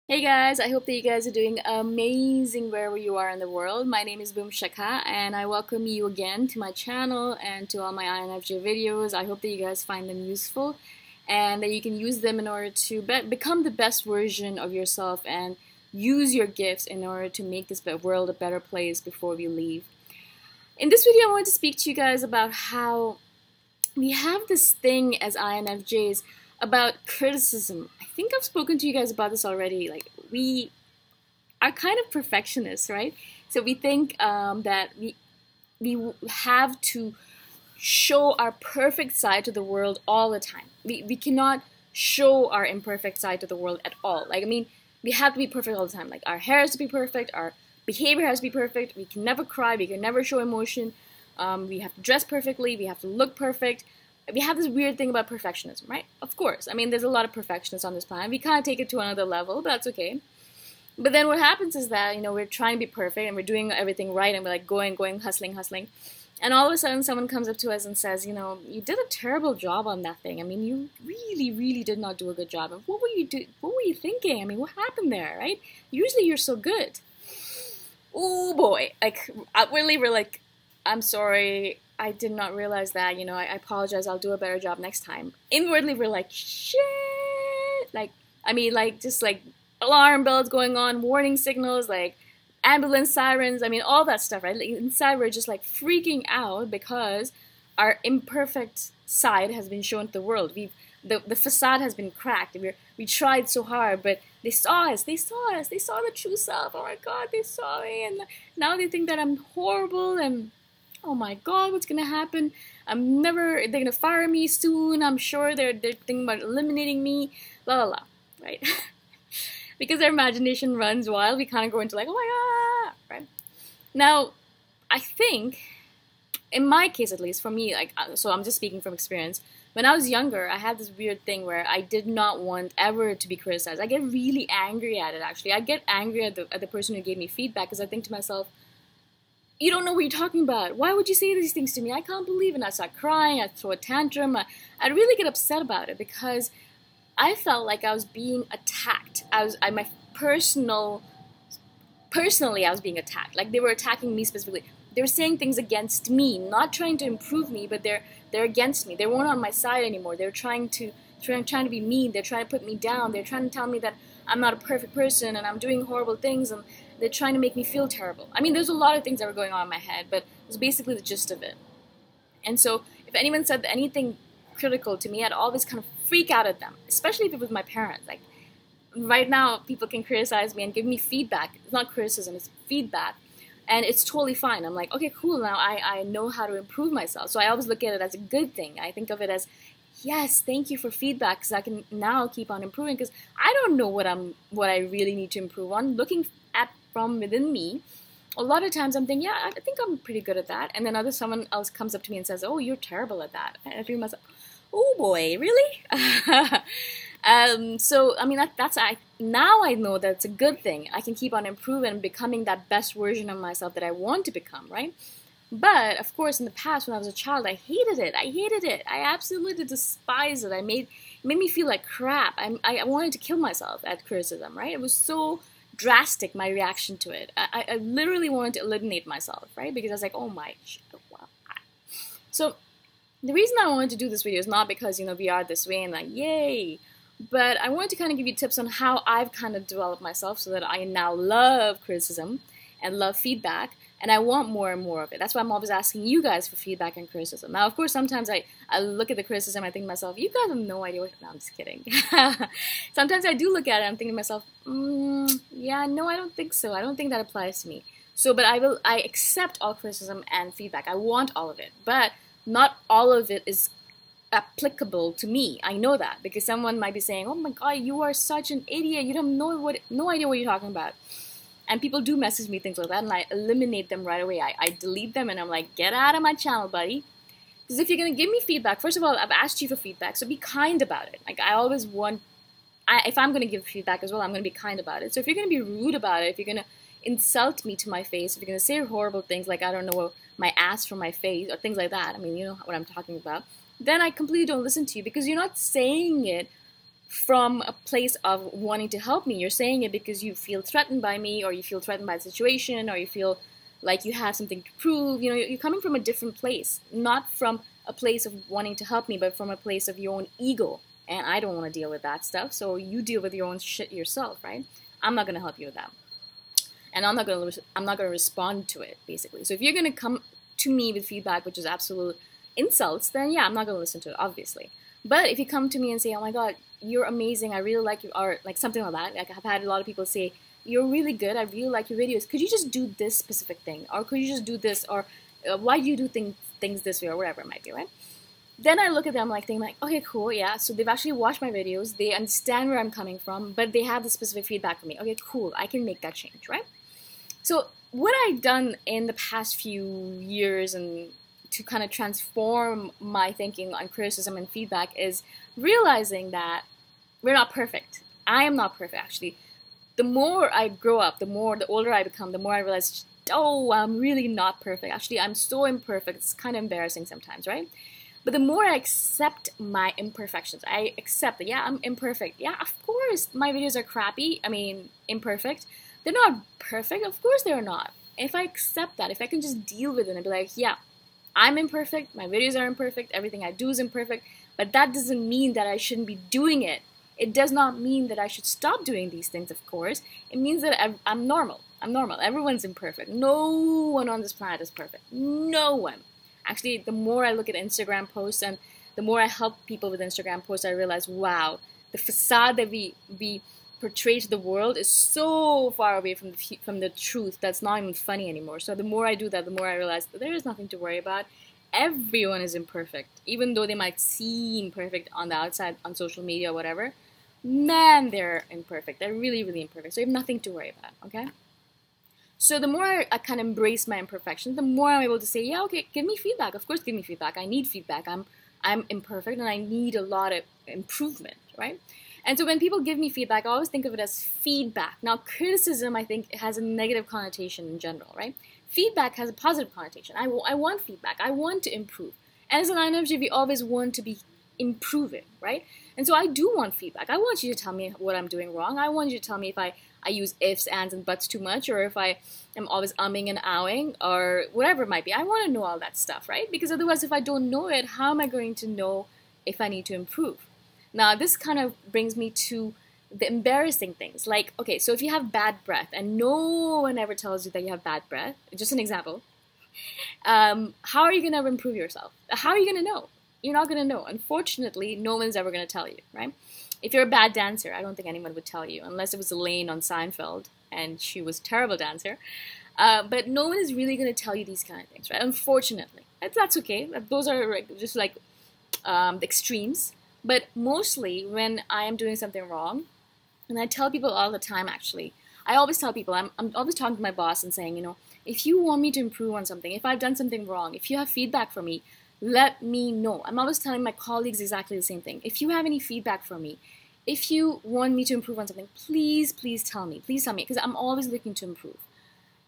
Hey guys, I hope that you guys are doing amazing wherever you are in the world. My name is Shikha and I welcome you again to my channel and to all my INFJ videos. I hope that you guys find them useful and that you can use them in order to become the best version of yourself and use your gifts in order to make this world a better place before we leave. In this video, I want to speak to you guys about how we have this thing as INFJs about criticism. I think I've spoken to you guys about this already. Like, we are kind of perfectionists, right? So we think that we have to show our perfect side to the world all the time. We cannot show our imperfect side to the world at all. Like, I mean, we have to be perfect all the time. Like, our hair has to be perfect, our behavior has to be perfect, we can never cry, we can never show emotion, we have to dress perfectly, we have to look perfect. We have this weird thing about perfectionism, right? Of course. I mean, there's a lot of perfectionists on this planet. We can't take it to another level, but that's okay. But then what happens is that, we're trying to be perfect and we're doing everything right and we're like going, hustling. And all of a sudden someone comes up to us and says, you did a terrible job on that thing. I mean, you really, really did not do a good job. And what were you thinking? I mean, what happened there, right? Usually you're so good. Oh boy. Like, outwardly we're like, I'm sorry, I did not realize that, I apologize, I'll do a better job next time. Inwardly, we're like, shit! Like, I mean, like, just like alarm bells going on, warning signals, like ambulance sirens, I mean, all that stuff, right? Like, inside, we're just like freaking out because our imperfect side has been shown to the world. The facade has been cracked. We tried so hard, but they saw us, they saw the true self. Oh my God, they saw me, and now they think that I'm horrible, and oh my God, what's gonna happen? They're gonna fire me soon. I'm sure they're thinking about eliminating me, la la la, right? Because our imagination runs wild, we kind of go into like, oh my God, right? Now, I think, in my case at least, for me, like, so I'm just speaking from experience, when I was younger, I had this weird thing where I did not want ever to be criticized. I get really angry at it, actually. I get angry at the person who gave me feedback because I think to myself, you don't know what you're talking about. Why would you say these things to me? I can't believe it. And I start crying, I throw a tantrum. I'd really get upset about it because I felt like I was being attacked. Personally, I was being attacked. Like, they were attacking me specifically. They were saying things against me, not trying to improve me, but they're against me. They weren't on my side anymore. They're trying to be mean. They're trying to put me down. They're trying to tell me that I'm not a perfect person and I'm doing horrible things, and they're trying to make me feel terrible. I mean, there's a lot of things that were going on in my head, but it was basically the gist of it. And so if anyone said anything critical to me, I'd always kind of freak out at them, especially if it was my parents. Like, right now, people can criticize me and give me feedback. It's not criticism, it's feedback. And it's totally fine. I'm like, okay, cool, now I know how to improve myself. So I always look at it as a good thing. I think of it as, yes, thank you for feedback, because I can now keep on improving, because I don't know what I really need to improve on. Looking at from within me, a lot of times I'm thinking, yeah, I think I'm pretty good at that. And then someone else comes up to me and says, oh, you're terrible at that. And I feel myself, oh boy, really? So, I mean, now I know that it's a good thing. I can keep on improving and becoming that best version of myself that I want to become, right? But, of course, in the past, when I was a child, I hated it. I absolutely despised it. It made me feel like crap. I wanted to kill myself at criticism, right? It was so drastic, my reaction to it. I literally wanted to eliminate myself, right? Because I was like, oh my shit, wow. So, the reason I wanted to do this video is not because, we are this way and like, yay. But I wanted to kind of give you tips on how I've kind of developed myself so that I now love criticism and love feedback, and I want more and more of it. That's why I'm always asking you guys for feedback and criticism. Now, of course, sometimes I look at the criticism, I think to myself, you guys have no idea what... No, I'm just kidding. Sometimes I do look at it, I'm thinking to myself, yeah, no, I don't think so. I don't think that applies to me. So, but I accept all criticism and feedback. I want all of it. But not all of it is applicable to me. I know that, because someone might be saying, oh my God, you are such an idiot. You have no idea what you're talking about. And people do message me things like that, and I eliminate them right away. I delete them, and I'm like, get out of my channel, buddy. Because if you're going to give me feedback, first of all, I've asked you for feedback, so be kind about it. Like, I always want... if I'm going to give feedback as well, I'm going to be kind about it. So if you're going to be rude about it, if you're going to insult me to my face, if you're going to say horrible things like, I don't know, my ass from my face, or things like that, I mean, you know what I'm talking about, then I completely don't listen to you, because you're not saying it from a place of wanting to help me. You're saying it because you feel threatened by me, or you feel threatened by the situation, or you feel like you have something to prove. You know, you're coming from a different place, not from a place of wanting to help me, but from a place of your own ego. And I don't want to deal with that stuff, so you deal with your own shit yourself, right? I'm not going to help you with that. And I'm not going to respond to it, basically. So if you're going to come to me with feedback, which is absolute insults, then yeah, I'm not going to listen to it, obviously. But if you come to me and say, oh my God, you're amazing, I really like you, or like something like that, like I've had a lot of people say, you're really good, I really like your videos, could you just do this specific thing, or could you just do this, or why do you do things this way, or whatever it might be, right? Then I look at them like, thinking like, okay, cool, yeah, so they've actually watched my videos, they understand where I'm coming from, but they have the specific feedback for me. Okay, cool, I can make that change, right? So what I've done in the past few years and to kind of transform my thinking on criticism and feedback is realizing that we're not perfect. I am not perfect, actually. The more I grow up, the older I become, the more I realize, oh, I'm really not perfect. Actually, I'm so imperfect. It's kind of embarrassing sometimes, right? But the more I accept my imperfections, I accept that, yeah, I'm imperfect. Yeah, of course, my videos are crappy. I mean, imperfect. They're not perfect. Of course they're not. If I accept that, if I can just deal with it and be like, yeah, I'm imperfect, my videos are imperfect, everything I do is imperfect, but that doesn't mean that I shouldn't be doing it. It does not mean that I should stop doing these things, of course. It means that I'm normal. I'm normal. Everyone's imperfect. No one on this planet is perfect. No one. Actually, the more I look at Instagram posts and the more I help people with Instagram posts, I realize, wow, the facade that we portray to the world is so far away from the truth that's not even funny anymore. So the more I do that, the more I realize that there is nothing to worry about. Everyone is imperfect, even though they might seem perfect on the outside, on social media or whatever. Man, they're imperfect. They're really, really imperfect. So you have nothing to worry about, okay? So the more I kind of embrace my imperfections, the more I'm able to say, yeah, okay, give me feedback. Of course, give me feedback. I need feedback. I'm imperfect and I need a lot of improvement, right? And so when people give me feedback, I always think of it as feedback. Now, criticism, I think, has a negative connotation in general, right? Feedback has a positive connotation. I want feedback. I want to improve. And as an INFJ, we always want to be improving, right? And so I do want feedback. I want you to tell me what I'm doing wrong. I want you to tell me if I use ifs, ands, and buts too much, or if I am always umming and ahhing, or whatever it might be. I want to know all that stuff, right? Because otherwise, if I don't know it, how am I going to know if I need to improve? Now, this kind of brings me to the embarrassing things. Like, okay, so if you have bad breath and no one ever tells you that you have bad breath, just an example, how are you going to improve yourself? How are you going to know? You're not going to know. Unfortunately, no one's ever going to tell you, right? If you're a bad dancer, I don't think anyone would tell you, unless it was Elaine on Seinfeld, and she was a terrible dancer. But no one is really going to tell you these kind of things, right? Unfortunately. That's okay. Those are just like the extremes. But mostly when I am doing something wrong, and I tell people all the time, actually, I always tell people, I'm always talking to my boss and saying, you know, if you want me to improve on something, if I've done something wrong, if you have feedback for me, let me know. I'm always telling my colleagues exactly the same thing. If you have any feedback for me, if you want me to improve on something, please tell me. Please tell me, because I'm always looking to improve.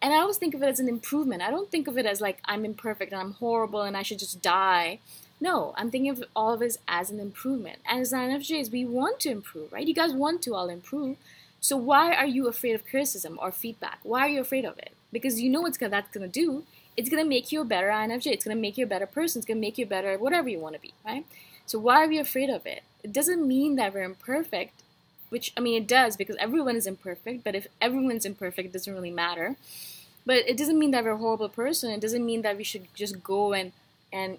And I always think of it as an improvement. I don't think of it as like I'm imperfect and I'm horrible and I should just die. No, I'm thinking of all of this as an improvement. And as INFJs, we want to improve, right? You guys want to all improve. So why are you afraid of criticism or feedback? Why are you afraid of it? Because you know what that's going to do. It's going to make you a better INFJ. It's going to make you a better person. It's going to make you a better whatever you want to be, right? So why are we afraid of it? It doesn't mean that we're imperfect, which, I mean, it does, because everyone is imperfect. But if everyone's imperfect, it doesn't really matter. But it doesn't mean that we're a horrible person. It doesn't mean that we should just go and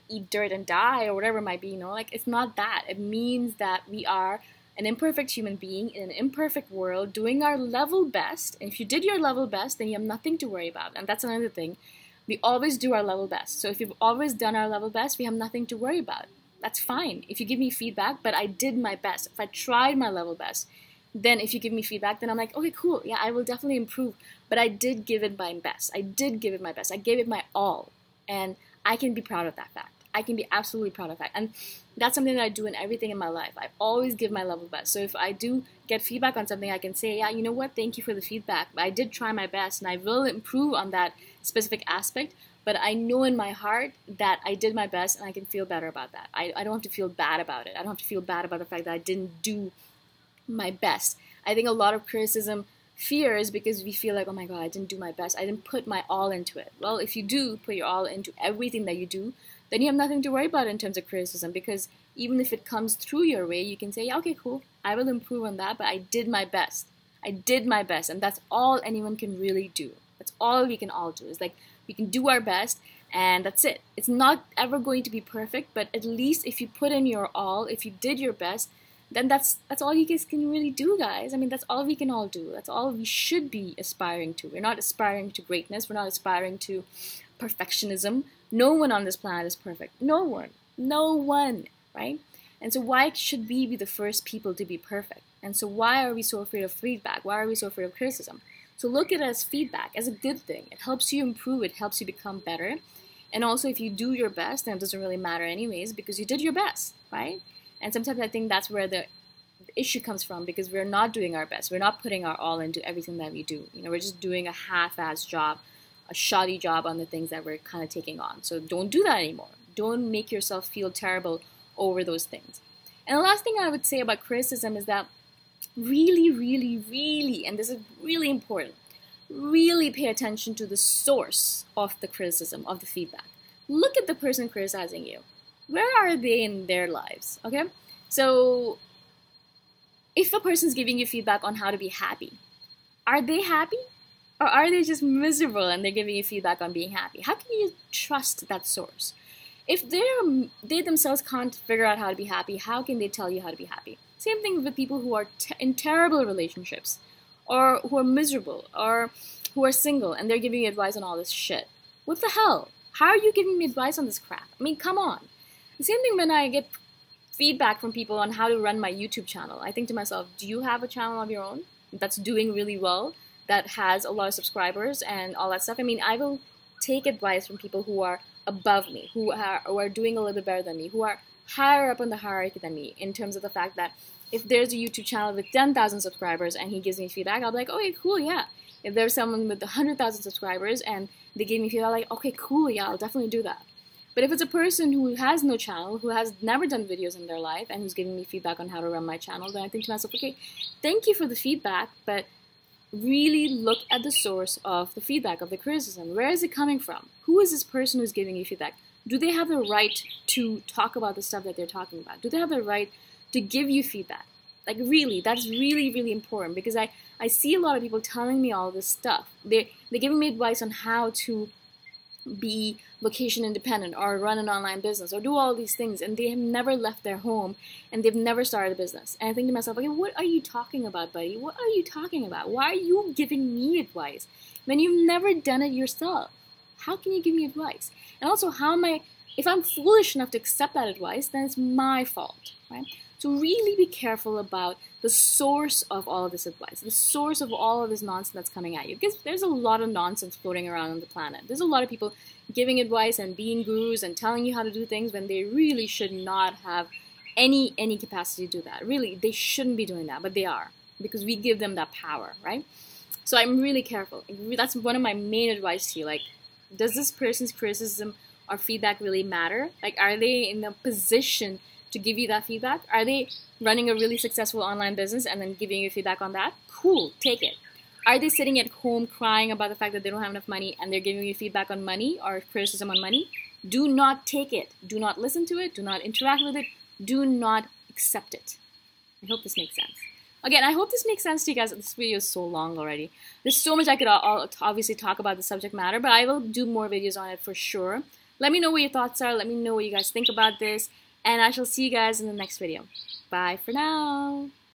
eat dirt and die or whatever it might be, you know, like it's not that. It means that we are an imperfect human being in an imperfect world doing our level best. And if you did your level best, then you have nothing to worry about. And that's another thing. We always do our level best. So if you've always done our level best, we have nothing to worry about. That's fine. If you give me feedback, but I did my best, if I tried my level best, then if you give me feedback, then I'm like, okay, cool. Yeah, I will definitely improve. But I did give it my best. I did give it my best. I gave it my all. And I can be proud of that fact. I can be absolutely proud of that. And that's something that I do in everything in my life. I always give my level best. So if I do get feedback on something, I can say, yeah, you know what? Thank you for the feedback. I did try my best and I will improve on that specific aspect. But I know in my heart that I did my best and I can feel better about that. I don't have to feel bad about it. I don't have to feel bad about the fact that I didn't do my best. I think a lot of criticism fears because we feel like, oh my God, I didn't do my best. I didn't put my all into it. Well, if you do put your all into everything that you do, then you have nothing to worry about in terms of criticism, because even if it comes through your way, you can say, yeah, okay, cool, I will improve on that, but I did my best. I did my best, and that's all anyone can really do. That's all we can all do. Is like, we can do our best, and that's it. It's not ever going to be perfect, but at least if you put in your all, if you did your best, then that's all you guys can really do, guys. I mean, that's all we can all do. That's all we should be aspiring to. We're not aspiring to greatness. We're not aspiring to perfectionism. No one on this planet is perfect. No one. No one, right? And so why should we be the first people to be perfect? And so why are we so afraid of feedback? Why are we so afraid of criticism? So look at it as feedback, as a good thing. It helps you improve. It helps you become better. And also, if you do your best, then it doesn't really matter anyways, because you did your best, right? And sometimes I think that's where the issue comes from, because we're not doing our best. We're not putting our all into everything that we do. You know, we're just doing a half-assed job, a shoddy job on the things that we're kind of taking on. So don't do that anymore. Don't make yourself feel terrible over those things. And the last thing I would say about criticism is that really, really, really, and this is really important, really pay attention to the source of the criticism, of the feedback. Look at the person criticizing you. Where are they in their lives? Okay? So if a person's giving you feedback on how to be happy, are they happy? Or are they just miserable and they're giving you feedback on being happy? How can you trust that source? If they themselves can't figure out how to be happy, how can they tell you how to be happy? Same thing with people who are in terrible relationships, or who are miserable, or who are single, and they're giving you advice on all this shit. What the hell? How are you giving me advice on this crap? I mean, come on. The same thing when I get feedback from people on how to run my YouTube channel. I think to myself, do you have a channel of your own that's doing really well, that has a lot of subscribers and all that stuff? I mean, I will take advice from people who are above me, who are doing a little bit better than me, who are higher up on the hierarchy than me, in terms of the fact that if there's a YouTube channel with 10,000 subscribers and he gives me feedback, I'll be like, okay, cool, yeah. If there's someone with 100,000 subscribers and they give me feedback, I'm like, okay, cool, yeah, I'll definitely do that. But if it's a person who has no channel, who has never done videos in their life, and who's giving me feedback on how to run my channel, then I think to myself, okay, thank you for the feedback, but really look at the source of the feedback, of the criticism. Where is it coming from? Who is this person who's giving you feedback? Do they have the right to talk about the stuff that they're talking about? Do they have the right to give you feedback? Like, really, that's really, really important, because I see a lot of people telling me all this stuff. They're giving me advice on how to be location independent, or run an online business, or do all these things, and they have never left their home, and they've never started a business. And I think to myself, okay, what are you talking about, buddy? What are you talking about? Why are you giving me advice when you've never done it yourself? How can you give me advice? And also, if I'm foolish enough to accept that advice, then it's my fault, right? So really be careful about the source of all of this advice, the source of all of this nonsense that's coming at you. Because there's a lot of nonsense floating around on the planet. There's a lot of people giving advice and being gurus and telling you how to do things when they really should not have any capacity to do that. Really, they shouldn't be doing that, but they are, because we give them that power, right? So I'm really careful. That's one of my main advice to you. Like, does this person's criticism or feedback really matter? Like, are they in a position to give you that feedback? Are they running a really successful online business and then giving you feedback on that? Cool, take it. Are they sitting at home crying about the fact that they don't have enough money and they're giving you feedback on money or criticism on money? Do not take it. Do not listen to it. Do not interact with it. Do not accept it. I hope this makes sense. Again, I hope this makes sense to you guys. This video is so long already. There's so much I could obviously talk about the subject matter, but I will do more videos on it for sure. Let me know what your thoughts are. Let me know what you guys think about this. And I shall see you guys in the next video. Bye for now.